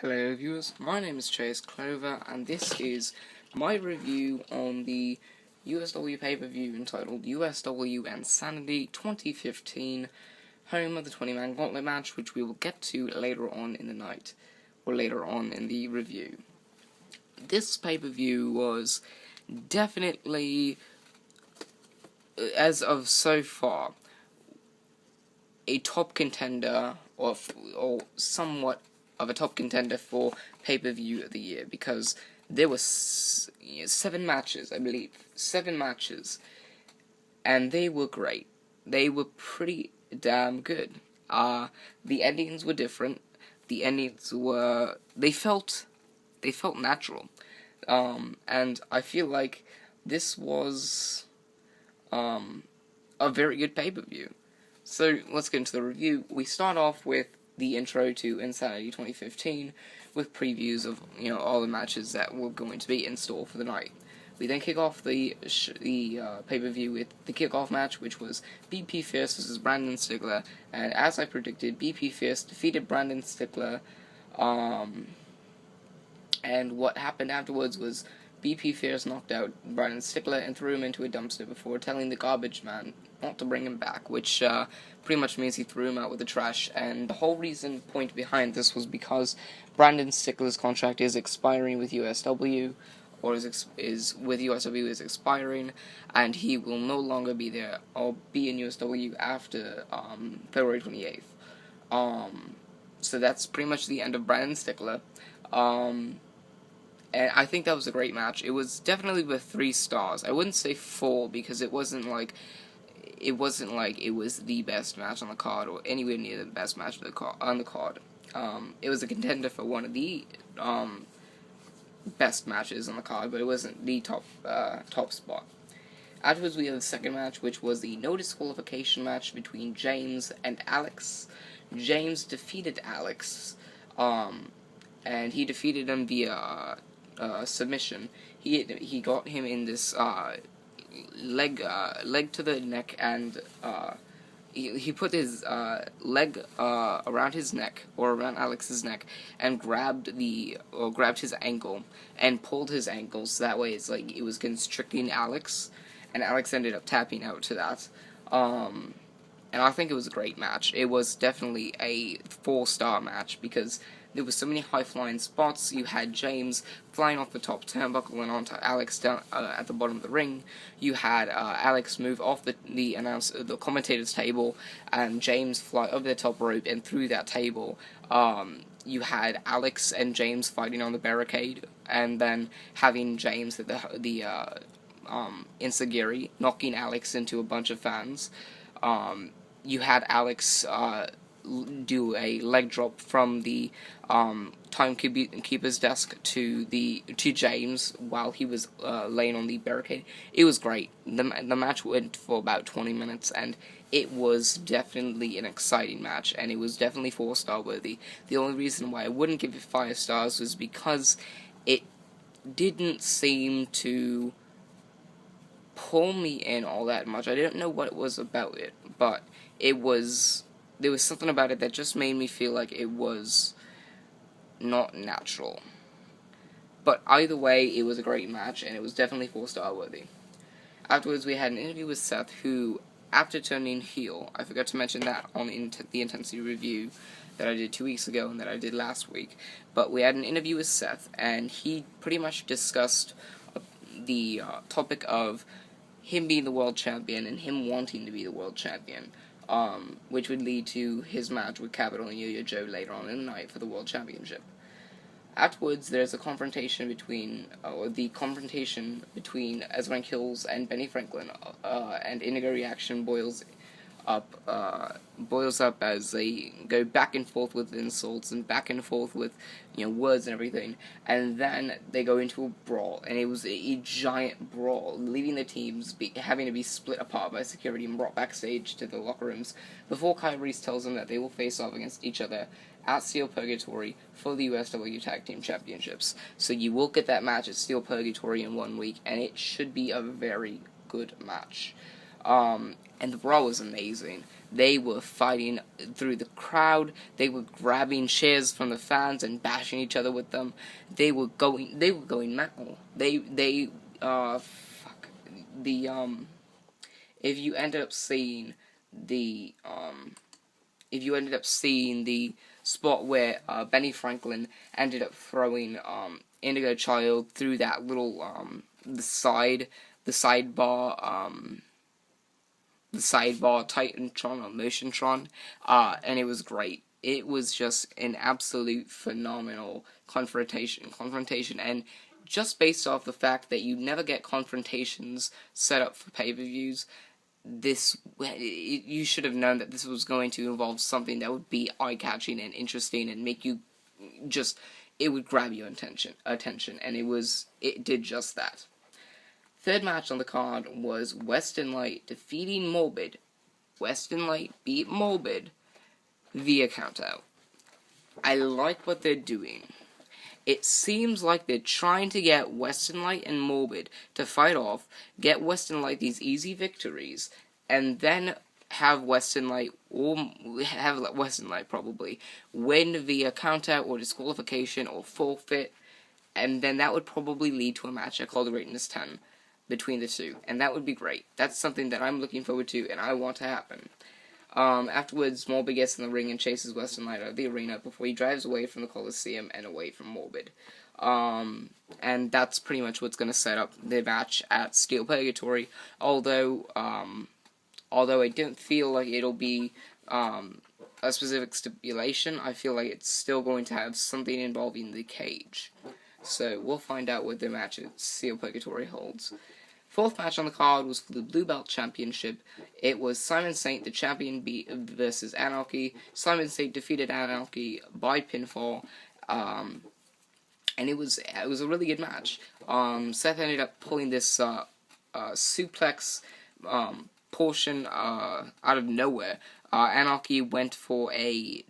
Hello viewers, my name is Chase Clover and this is my review on the USW pay-per-view entitled USW Insanity 2015, home of the 20-man gauntlet match, which we will get to later on in the night, or later on in the review. This pay-per-view was definitely, as of so far, a top contender, or somewhat of a top contender for pay-per-view of the year, because there were 7 matches, I believe. 7 matches. And they were great. They were pretty damn good. The endings were different. The endings were... They felt natural. And I feel like this was a very good pay-per-view. So, let's get into the review. We start off with the intro to Insanity 2015, with previews of, all the matches that were going to be in store for the night. We then kick off the pay-per-view with the kickoff match, which was BP Fierce versus Brandon Stigler, and as I predicted, BP Fierce defeated Brandon Stigler, and what happened afterwards was BP Fierce knocked out Brandon Stigler and threw him into a dumpster before telling the garbage man not to bring him back, which pretty much means he threw him out with the trash. And the whole point behind this was because Brandon Stigler's contract is expiring with USW, or is with USW is expiring, and he will no longer be there or be in USW after February 28th. So that's pretty much the end of Brandon Stigler. And I think that was a great match. It was definitely with 3 stars. I wouldn't say 4 because it wasn't like it was the best match on the card or anywhere near the best match on the card. It was a contender for one of the best matches on the card, but it wasn't the top spot. Afterwards, we had the second match, which was the no disqualification match between James and Alex. James defeated Alex, and he defeated him via submission. He got him in this leg to the neck, and he put his leg around his neck, or around Alex's neck, and grabbed his ankle and pulled his ankle, so that way it was constricting Alex, and Alex ended up tapping out to that. And I think it was a great match. It was definitely a 4-star match because there were so many high-flying spots. You had James flying off the top turnbuckle and onto Alex down at the bottom of the ring. You had Alex move off the commentator's table, and James fly over the top rope and through that table. You had Alex and James fighting on the barricade, and then having James at the Insagiri knocking Alex into a bunch of fans. You had Alex do a leg drop from the timekeeper's desk to James while he was laying on the barricade. It was great. The match went for about 20 minutes, and it was definitely an exciting match, and it was definitely 4-star worthy. The only reason why I wouldn't give it 5 stars was because it didn't seem to pull me in all that much. I didn't know what it was about it, but there was something about it that just made me feel like it was not natural. But either way, it was a great match, and it was definitely 4-star worthy. Afterwards, we had an interview with Seth, who, after turning heel, I forgot to mention that on the Intensity review that I did 2 weeks ago and that I did last week, but we had an interview with Seth, and he pretty much discussed the topic of him being the world champion and him wanting to be the world champion, which would lead to his match with Capital and Yo-Yo Joe later on in the night for the world championship. Afterwards, there's a confrontation between Ezra Kills and Benny Franklin, and Inigo Reaction boils up as they go back and forth with insults and back and forth with words and everything, and then they go into a brawl, and it was a giant brawl, leaving the teams having to be split apart by security and brought backstage to the locker rooms before Kyle Reese tells them that they will face off against each other at Steel Purgatory for the USW Tag Team Championships. So you will get that match at Steel Purgatory in 1 week, and it should be a very good match. And the brawl was amazing. They were fighting through the crowd. They were grabbing chairs from the fans and bashing each other with them. They were going mental. Fuck the if you ended up seeing the spot where Benny Franklin ended up throwing Indigo Child through that little the sidebar Titantron or Motiontron, and it was great. It was just an absolute phenomenal confrontation, and just based off the fact that you never get confrontations set up for pay-per-views, you should have known that this was going to involve something that would be eye-catching and interesting and make you it would grab your attention, and it did just that. Third match on the card was Western Light defeating Morbid. Western Light beat Morbid via countout. I like what they're doing. It seems like they're trying to get Western Light and Morbid to fight off, get Western Light these easy victories, and then have Western Light probably win via countout or disqualification or forfeit, and then that would probably lead to a match at Call the Greatness 10 between the two, and that would be great. That's something that I'm looking forward to, and I want to happen. Afterwards, Morbid gets in the ring and chases Western Light out of the arena before he drives away from the Coliseum and away from Morbid. And that's pretty much what's going to set up the match at Steel Purgatory, although I don't feel like it'll be a specific stipulation. I feel like it's still going to have something involving the cage. So we'll find out what the match at Steel Purgatory holds. Fourth match on the card was for the Blue Belt Championship. It was Simon Saint, the champion, versus Anarchy. Simon Saint defeated Anarchy by pinfall, and it was a really good match. Seth ended up pulling this suplex portion out of nowhere. Anarchy went for a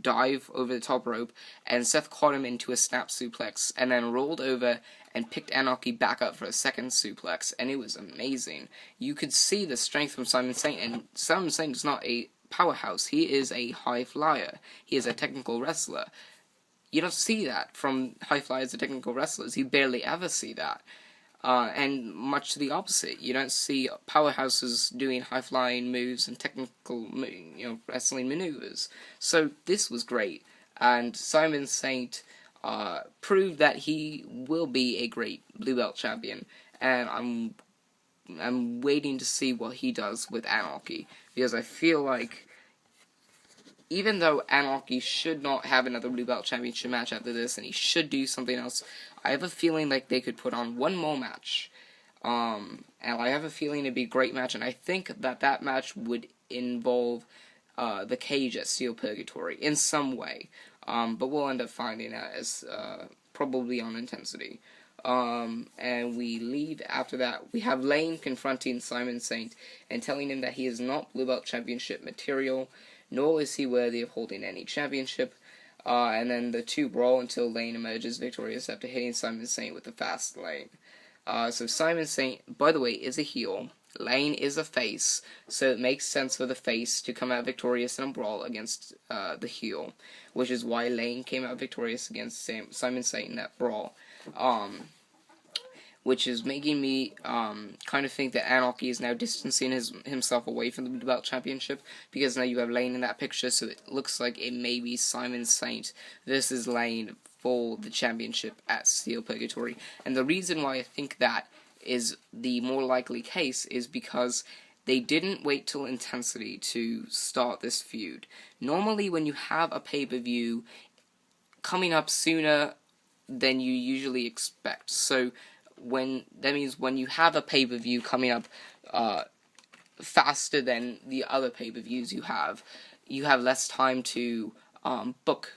dive over the top rope, and Seth caught him into a snap suplex, and then rolled over and picked Anarchy back up for a second suplex, and it was amazing. You could see the strength from Simon Saint, and Simon Saint is not a powerhouse. He is a high flyer. He is a technical wrestler. You don't see that from high flyers or technical wrestlers. You barely ever see that. And much to the opposite. You don't see powerhouses doing high-flying moves and technical, wrestling maneuvers. So this was great, and Simon Saint proved that he will be a great Blue Belt champion, and I'm waiting to see what he does with Anarchy, because I feel like even though Anarchy should not have another Blue Belt Championship match after this, and he should do something else, I have a feeling like they could put on one more match. And I have a feeling it'd be a great match, and I think that match would involve the cage at Steel Purgatory in some way. But we'll end up finding out as probably on Intensity. And we leave after that. We have Lane confronting Simon Saint and telling him that he is not Blue Belt Championship material, nor is he worthy of holding any championship. And then the two brawl until Lane emerges victorious after hitting Simon Saint with the fast lane. So Simon Saint, by the way, is a heel. Lane is a face, so it makes sense for the face to come out victorious in a brawl against the heel, which is why Lane came out victorious against Simon Saint in that brawl. Which is making me kind of think that Anarchy is now distancing himself away from the Blue Belt Championship, because now you have Lane in that picture, so it looks like it may be Simon Saint versus Lane for the championship at Steel Purgatory. And the reason why I think that is the more likely case is because they didn't wait till Intensity to start this feud. Normally when you have a pay-per-view coming up sooner than you usually expect, so when you have a pay-per-view coming up faster than the other pay-per-views you have less time to book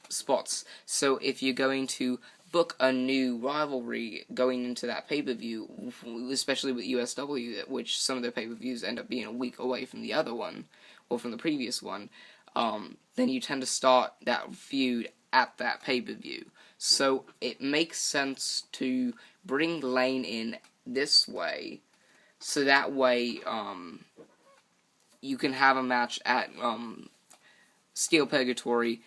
spots. So if you're going to book a new rivalry going into that pay-per-view, especially with USW, which some of their pay-per-views end up being a week away from the other one, or from the previous one, then you tend to start that feud at that pay-per-view. So it makes sense to bring Lane in this way, so that way, you can have a match at Steel Purgatory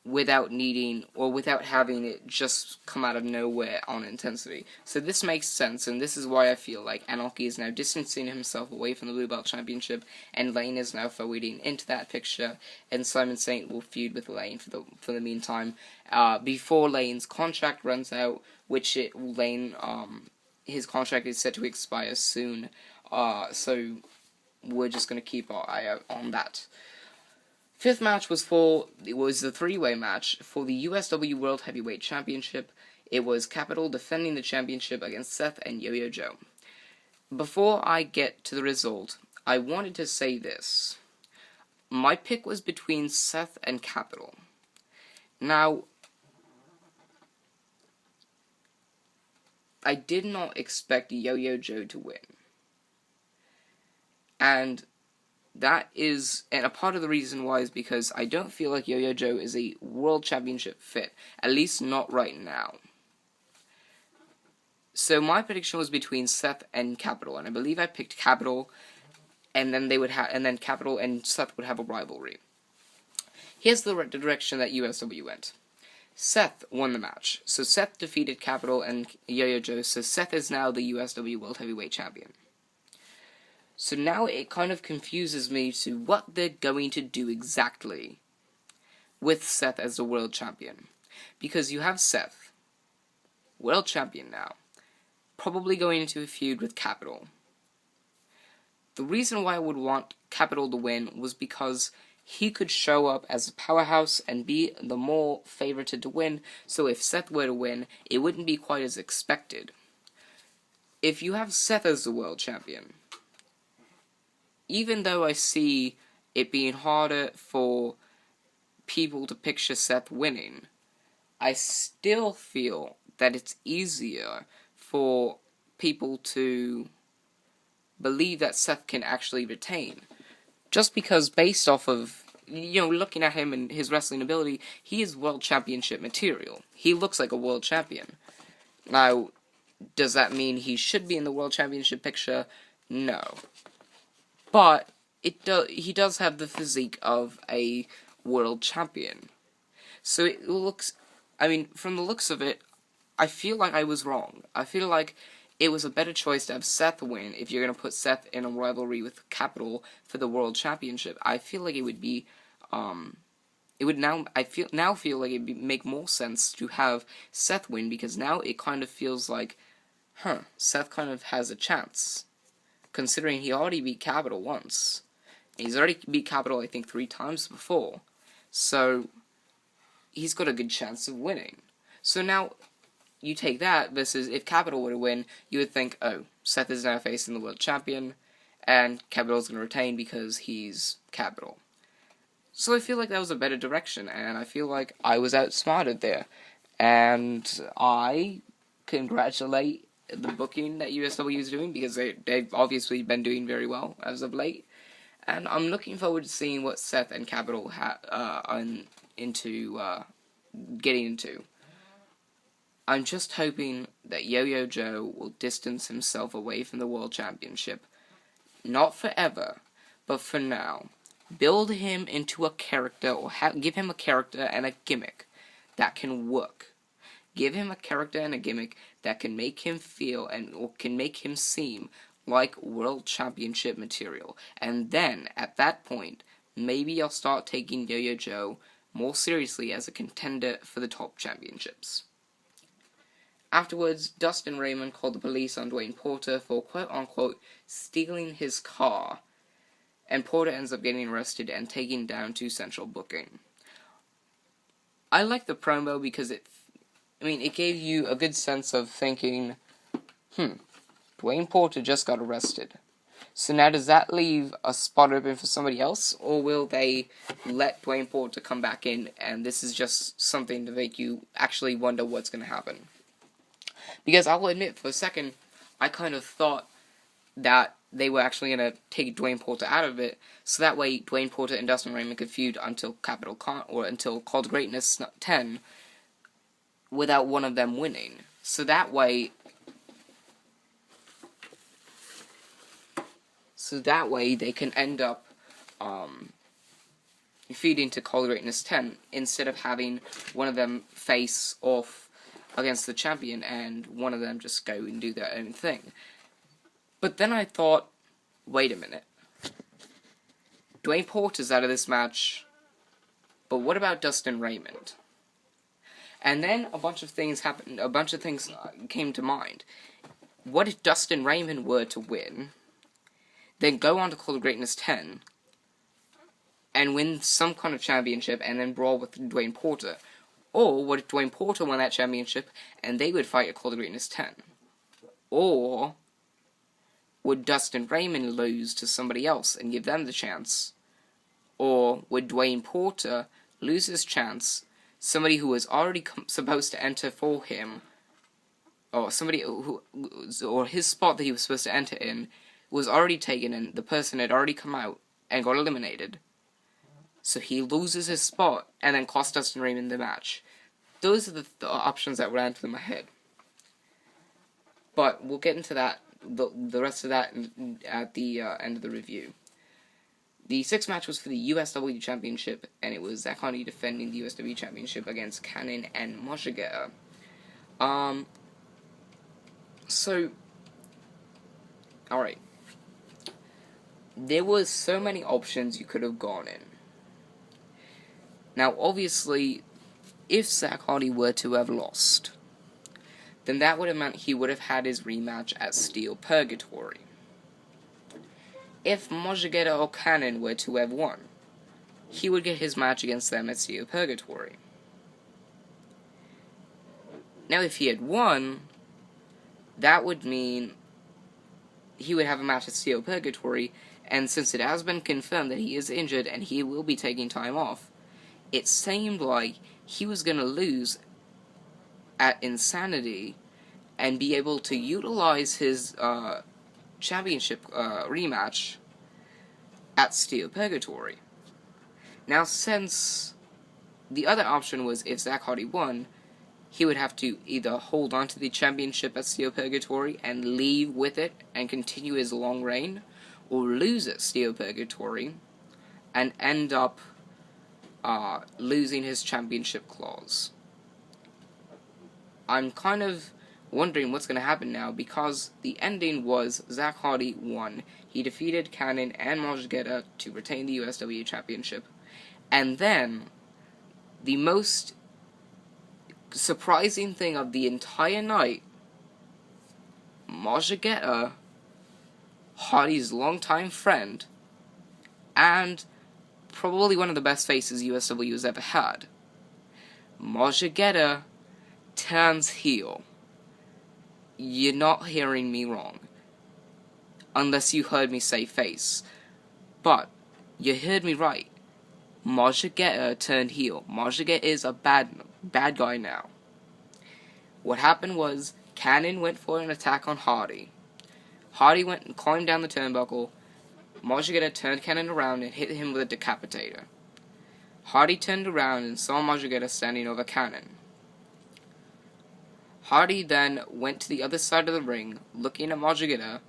without needing, or without having it just come out of nowhere on intensity. So this makes sense, and this is why I feel like Anarchy is now distancing himself away from the Blue Belt Championship, and Lane is now forwarding into that picture, and Simon Saint will feud with Lane for the meantime, before Lane's contract runs out, which his contract is set to expire soon, so we're just going to keep our eye out on that. Fifth match was the three-way match for the USW World Heavyweight Championship. It was Capital defending the championship against Seth and Yo-Yo Joe. Before I get to the result, I wanted to say this. My pick was between Seth and Capital. Now, I did not expect Yo-Yo Joe to win. And a part of the reason why is because I don't feel like Yo-Yo Joe is a World Championship fit, at least not right now. So my prediction was between Seth and Capital, and I believe I picked Capital, and then Capital and Seth would have a rivalry. Here's the direction that USW went. Seth won the match, so Seth defeated Capital and Yo-Yo Joe, so Seth is now the USW World Heavyweight Champion. So now it kind of confuses me to what they're going to do exactly with Seth as the World Champion. Because you have Seth, World Champion now, probably going into a feud with Capital. The reason why I would want Capital to win was because he could show up as a powerhouse and be the more favorited to win, so if Seth were to win, it wouldn't be quite as expected. If you have Seth as the World Champion, even though I see it being harder for people to picture Seth winning, I still feel that it's easier for people to believe that Seth can actually retain. Just because based off of, looking at him and his wrestling ability, he is World Championship material. He looks like a World Champion. Now, does that mean he should be in the World Championship picture? No. But he does have the physique of a World Champion. So it looks, from the looks of it, I feel like I was wrong. I feel like it was a better choice to have Seth win if you're going to put Seth in a rivalry with Capital for the World Championship. I feel like it would be, I feel like it would make more sense to have Seth win, because now it kind of feels like, Seth kind of has a chance. Considering he already beat Capital once. He's already beat Capital, I think, 3 times before. So, he's got a good chance of winning. So now, you take that versus if Capital were to win, you would think, oh, Seth is now facing the World Champion, and Capital's going to retain because he's Capital. So I feel like that was a better direction, and I feel like I was outsmarted there. And I congratulate the booking that USW is doing, because they've obviously been doing very well as of late, and I'm looking forward to seeing what Seth and Capital are getting into. I'm just hoping that Yo-Yo Joe will distance himself away from the World Championship, not forever, but for now. Build him into a character, or give him a character and a gimmick that can work. Give him a character and a gimmick that can make him feel or can make him seem like World Championship material. And then, at that point, maybe I'll start taking Yo-Yo Joe more seriously as a contender for the top championships. Afterwards, Dustin Raymond called the police on Dwayne Porter for quote-unquote stealing his car, and Porter ends up getting arrested and taken down to Central Booking. I like the promo because it gave you a good sense of thinking, Dwayne Porter just got arrested. So now does that leave a spot open for somebody else, or will they let Dwayne Porter come back in, and this is just something to make you actually wonder what's going to happen? Because I'll admit, for a second, I kind of thought that they were actually going to take Dwayne Porter out of it, so that way Dwayne Porter and Dustin Raymond could feud until until Called Greatness 10, without one of them winning. So that way they can end up feed into Call Greatness 10 instead of having one of them face off against the champion and one of them just go and do their own thing. But then I thought, wait a minute. Dwayne Porter's out of this match, but what about Dustin Raymond? And then a bunch of things happened, came to mind. What if Dustin Raymond were to win, then go on to Call of Greatness 10, and win some kind of championship, and then brawl with Dwayne Porter? Or what if Dwayne Porter won that championship, and they would fight at Call of Greatness 10? Or would Dustin Raymond lose to somebody else and give them the chance? Or would Dwayne Porter lose his chance, somebody who was already supposed to enter for him, or or his spot that he was supposed to enter in, was already taken and the person had already come out and got eliminated. So he loses his spot and then cost Dustin Raymond the match. Those are the options that ran through my head. But we'll get into that, the rest of that at the end of the review. The sixth match was for the USW Championship, and it was Zach Hardy defending the USW Championship against Cannon and MAJAGETTA. Alright. There was so many options you could have gone in. Now, obviously, if Zach Hardy were to have lost, then that would have meant he would have had his rematch at Steel Purgatory. If MAJAGETTA or Cannon were to have won, he would get his match against them at Steel Purgatory. Now, if he had won, that would mean he would have a match at Steel Purgatory, and since it has been confirmed that he is injured and he will be taking time off, it seemed like he was going to lose at Insanity and be able to utilize his championship rematch at Steel Purgatory. Now, since the other option was if Zach Hardy won, he would have to either hold on to the championship at Steel Purgatory and leave with it and continue his long reign, or lose at Steel Purgatory and end up losing his championship clause. I'm kind of wondering what's going to happen now, because the ending was Zach Hardy won. He defeated Cannon and MAJAGETTA to retain the USW Championship. And then, the most surprising thing of the entire night, MAJAGETTA, Hardy's longtime friend, and probably one of the best faces USW has ever had, MAJAGETTA turns heel. You're not hearing me wrong. Unless you heard me say face. But, you heard me right. MAJAGETTA turned heel. MAJAGETTA is a bad guy now. What happened was, Cannon went for an attack on Hardy. Hardy went and climbed down the turnbuckle. MAJAGETTA turned Cannon around and hit him with a decapitator. Hardy turned around and saw MAJAGETTA standing over Cannon. Hardy then went to the other side of the ring, looking at MAJAGETTA,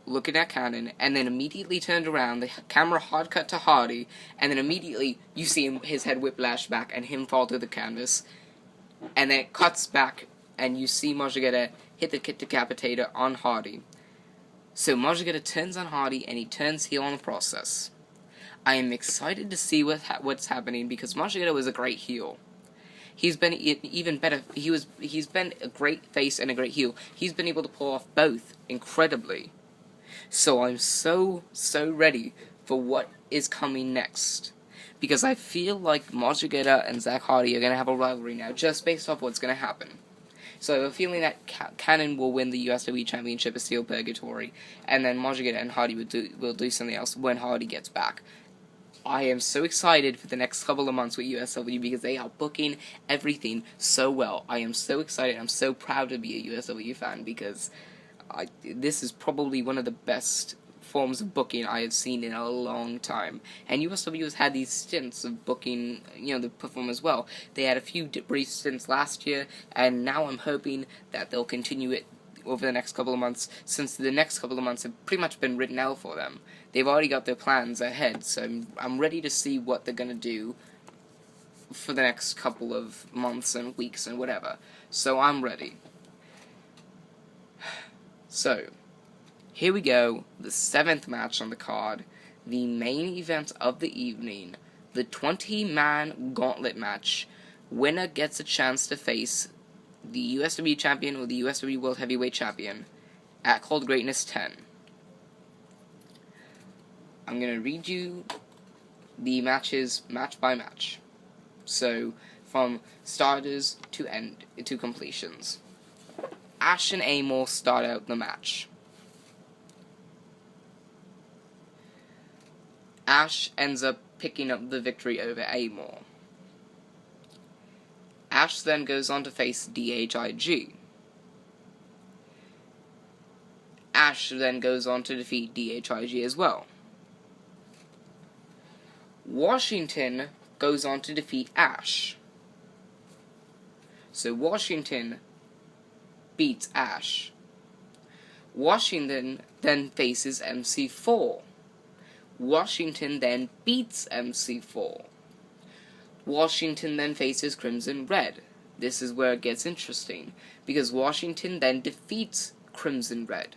looking at Cannon, and then immediately turned around. The camera hard cut to Hardy, and then immediately you see his head whiplash back and him fall through the canvas. And then it cuts back, and you see MAJAGETTA hit the decapitator on Hardy. So MAJAGETTA turns on Hardy, and he turns heel on the process. I am excited to see what's happening, because MAJAGETTA was a great heel. He's been even better. He's been a great face and a great heel. He's been able to pull off both incredibly. So I'm so ready for what is coming next, because I feel like MAJAGETTA and Zach Hardy are gonna have a rivalry now, just based off what's gonna happen. So I have a feeling that Cannon will win the USW Championship at Steel Purgatory, and then MAJAGETTA and Hardy will do something else when Hardy gets back. I am so excited for the next couple of months with USW, because they are booking everything so well. I am so excited. I'm so proud to be a USW fan, because this is probably one of the best forms of booking I have seen in a long time. And USW has had these stints of booking, the performers well. They had a few brief stints last year, and now I'm hoping that they'll continue it over the next couple of months, since the next couple of months have pretty much been written out for them. They've already got their plans ahead, so I'm ready to see what they're going to do for the next couple of months and weeks and whatever. So I'm ready. So, here we go, the 7th match on the card, the main event of the evening, the 20-man gauntlet match. Winner gets a chance to face the USW champion or the USW World Heavyweight Champion at Cold Greatness 10. I'm going to read you the matches match by match. So, from starters to completions. Ash and Amor start out the match. Ash ends up picking up the victory over Amor. Ash then goes on to face DHIG. Ash then goes on to defeat DHIG as well. Washington goes on to defeat Ash. So Washington beats Ash. Washington then faces MC4. Washington then beats MC4. Washington then faces Crimson Red. This is where it gets interesting, because Washington then defeats Crimson Red.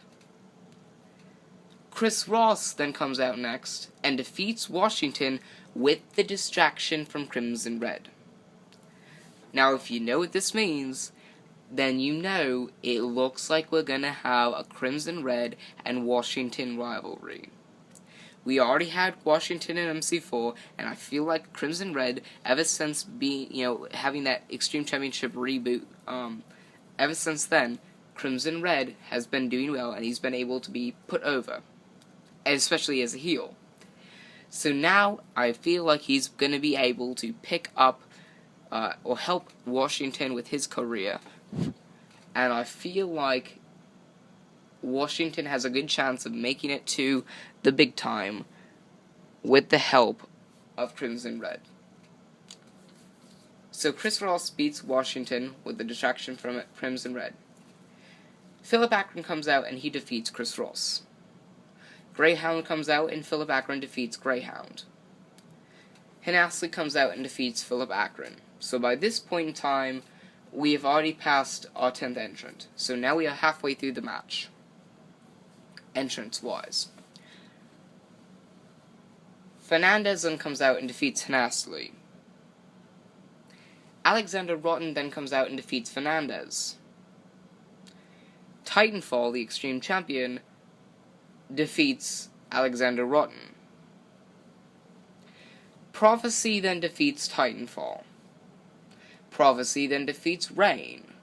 Chris Ross then comes out next and defeats Washington with the distraction from Crimson Red. Now, if you know what this means, then you know it looks like we're gonna have a Crimson Red and Washington rivalry. We already had Washington and MC4, and I feel like Crimson Red, ever since having that Extreme Championship reboot, ever since then, Crimson Red has been doing well, and he's been able to be put over, especially as a heel. So now, I feel like he's going to be able to pick up, or help Washington with his career, and I feel like Washington has a good chance of making it to the big time with the help of Crimson Red. So Chris Ross beats Washington with the distraction from Crimson Red. Philip Akron comes out and he defeats Chris Ross. Greyhound comes out and Philip Akron defeats Greyhound. Hanasley comes out and defeats Philip Akron. So by this point in time, we have already passed our 10th entrant. So now we are halfway through the match, entrance-wise. Fernandez then comes out and defeats Hanasley. Alexander Rotten then comes out and defeats Fernandez. Titanfall, the Extreme Champion, defeats Alexander Rotten. Prophecy then defeats Titanfall. Prophecy then defeats Rain.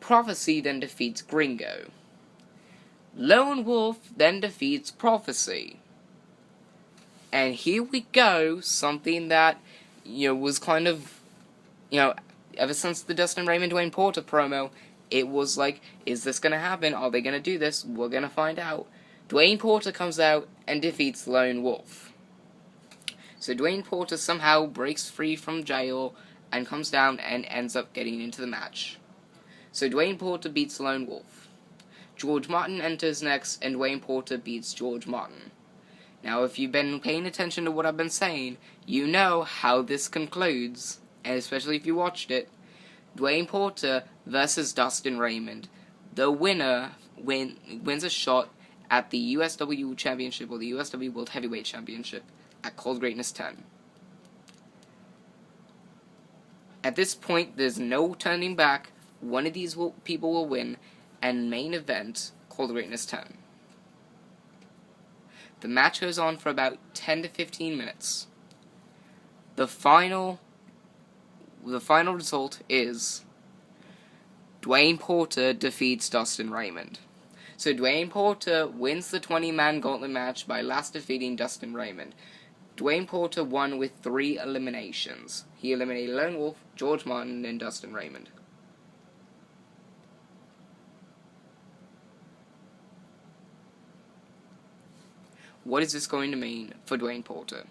Prophecy then defeats Gringo. Lone Wolf then defeats Prophecy. And here we go, something that, was kind of, ever since the Dustin Raymond Dwayne Porter promo, it was like, is this going to happen? Are they going to do this? We're going to find out. Dwayne Porter comes out and defeats Lone Wolf. So Dwayne Porter somehow breaks free from jail and comes down and ends up getting into the match. So Dwayne Porter beats Lone Wolf. George Martin enters next, and Dwayne Porter beats George Martin. Now, if you've been paying attention to what I've been saying, you know how this concludes, and especially if you watched it. Dwayne Porter versus Dustin Raymond. The winner wins a shot at the USW Championship, or the USW World Heavyweight Championship, at Cold Greatness 10. At this point, there's no turning back. One of these people will win, and main event, Cold Greatness 10. The match goes on for about 10 to 15 minutes. The final result is Dwayne Porter defeats Dustin Raymond. So Dwayne Porter wins the 20-man gauntlet match by last defeating Dustin Raymond. Dwayne Porter won with 3 eliminations. He eliminated Lone Wolf, George Martin, and Dustin Raymond. What is this going to mean for Dwayne Porter?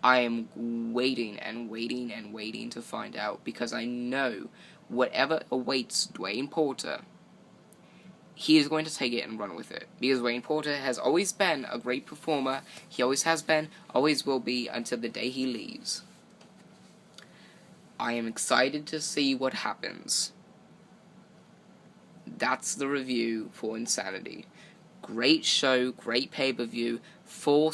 I am waiting and waiting and waiting to find out, because I know whatever awaits Dwayne Porter, he is going to take it and run with it. Because Wayne Porter has always been a great performer. He always has been, always will be, until the day he leaves. I am excited to see what happens. That's the review for Insanity. Great show, great pay-per-view, 5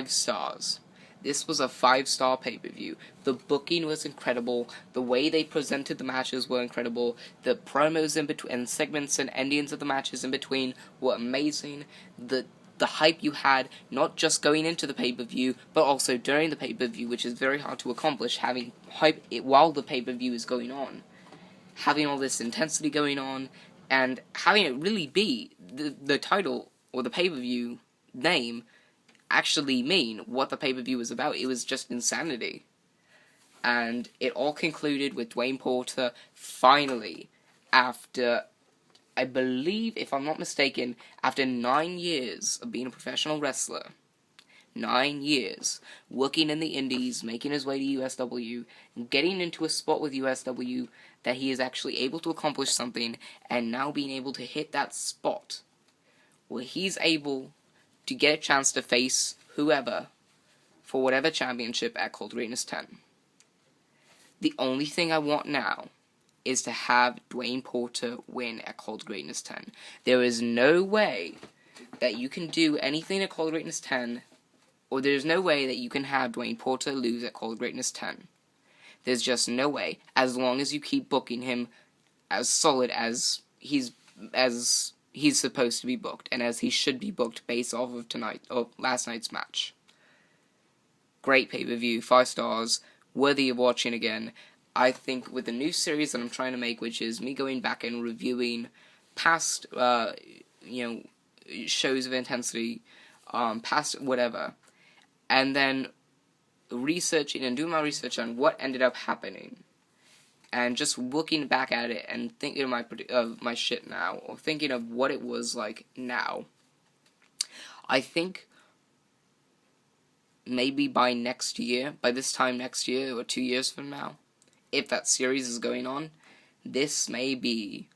stars. This was a 5-star pay-per-view. The booking was incredible. The way they presented the matches were incredible. The promos in between, and segments and endings of the matches in between were amazing. The hype you had, not just going into the pay-per-view, but also during the pay-per-view, which is very hard to accomplish, having hype while the pay-per-view is going on. Having all this intensity going on, and having it really be the title, or the pay-per-view name, actually mean what the pay-per-view was about. It was just Insanity. And it all concluded with Dwayne Porter finally, after, I believe, if I'm not mistaken, after 9 years of being a professional wrestler, 9 years, working in the indies, making his way to USW, getting into a spot with USW, that he is actually able to accomplish something, and now being able to hit that spot where he's able to get a chance to face whoever for whatever championship at Cold Greatness 10. The only thing I want now is to have Dwayne Porter win at Cold Greatness 10. There is no way that you can do anything at Cold Greatness 10, or there's no way that you can have Dwayne Porter lose at Cold Greatness 10. There's just no way, as long as you keep booking him as solid as he's supposed to be booked, and as he should be booked based off of last night's match. Great pay-per-view, 5 stars, worthy of watching again. I think with the new series that I'm trying to make, which is me going back and reviewing past, shows of intensity, past whatever, and then researching and doing my research on what ended up happening, and just looking back at it and thinking of my shit now, or thinking of what it was like now. I think maybe by next year, by this time next year, or 2 years from now, if that series is going on, this may be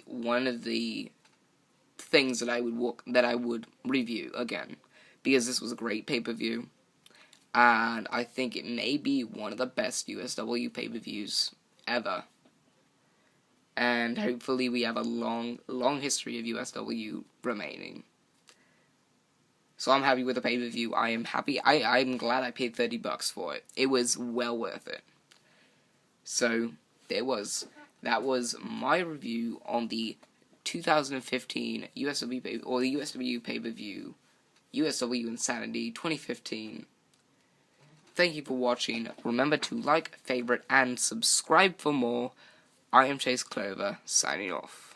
one of the things that I would review again, because this was a great pay-per-view, and I think it may be one of the best USW pay-per-views ever. And hopefully we have a long history of USW remaining. So I'm happy with the pay-per-view. I am happy. I'm glad I paid $30 for it. It was well worth it. So that was my review on the 2015 USW pay-per-view, USW Insanity 2015. Thank you for watching. Remember to like, favorite, and subscribe for more. I am Chase Clover, signing off.